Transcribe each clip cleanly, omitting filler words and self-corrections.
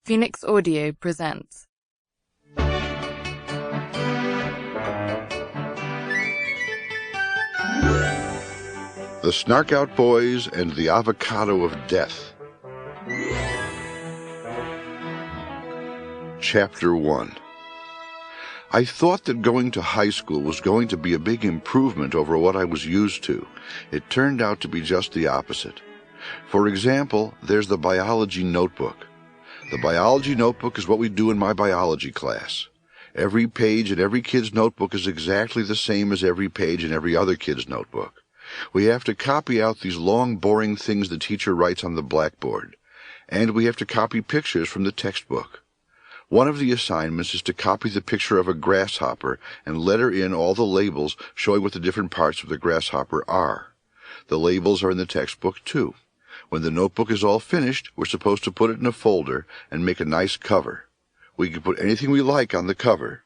Phoenix Audio presents. The Snarkout Boys and the Avocado of Death. Chapter 1. I thought that going to high school was going to be a big improvement over what I was used to. It turned out to be just the opposite. For example, there's the biology notebook. The biology notebook is what we do in my biology class. Every page in every kid's notebook is exactly the same as every page in every other kid's notebook. We have to copy out these long, boring things the teacher writes on the blackboard. And we have to copy pictures from the textbook. One of the assignments is to copy the picture of a grasshopper and letter in all the labels showing what the different parts of the grasshopper are. The labels are in the textbook, too. When the notebook is all finished, we're supposed to put it in a folder and make a nice cover. We can put anything we like on the cover.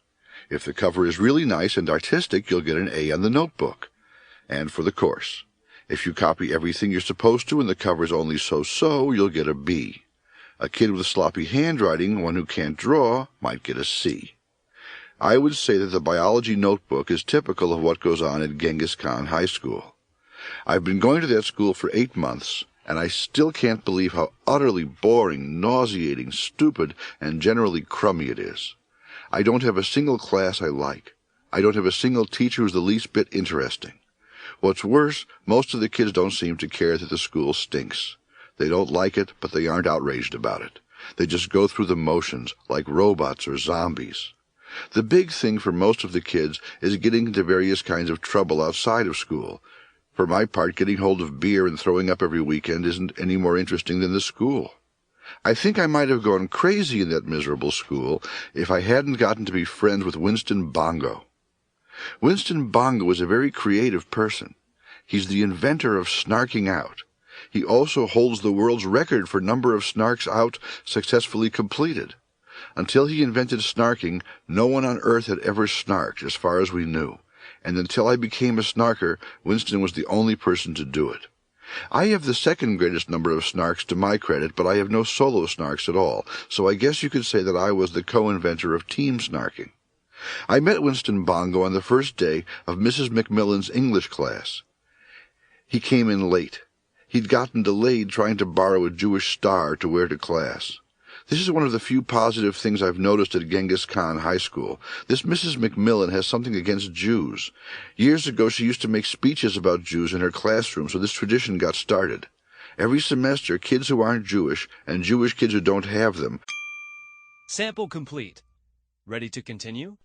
If the cover is really nice and artistic, you'll get an A on the notebook. And for the course. If you copy everything you're supposed to and the cover is only so-so, you'll get a B. A kid with sloppy handwriting, one who can't draw, might get a C. I would say that the biology notebook is typical of what goes on at Genghis Khan High School. I've been going to that school for 8 months, and I still can't believe how utterly boring, nauseating, stupid, and generally crummy it is. I don't have a single class I like. I don't have a single teacher who's the least bit interesting. What's worse, most of the kids don't seem to care that the school stinks. They don't like it, but they aren't outraged about it. They just go through the motions, like robots or zombies. The big thing for most of the kids is getting into various kinds of trouble outside of school. For my part, getting hold of beer and throwing up every weekend isn't any more interesting than the school. I think I might have gone crazy in that miserable school if I hadn't gotten to be friends with Winston Bongo. Winston Bongo is a very creative person. He's the inventor of snarking out. He also holds the world's record for number of snarks out successfully completed. Until he invented snarking, no one on earth had ever snarked, as far as we knew. And until I became a snarker, Winston was the only person to do it. I have the second greatest number of snarks to my credit, but I have no solo snarks at all, so I guess you could say that I was the co-inventor of team snarking. I met Winston Bongo on the first day of Mrs. McMillan's English class. He came in late. He'd gotten delayed trying to borrow a Jewish star to wear to class. This is one of the few positive things I've noticed at Genghis Khan High School. This Mrs. McMillan has something against Jews. Years ago, she used to make speeches about Jews in her classroom, so this tradition got started. Every semester, kids who aren't Jewish and Jewish kids who don't have them. Sample complete. Ready to continue?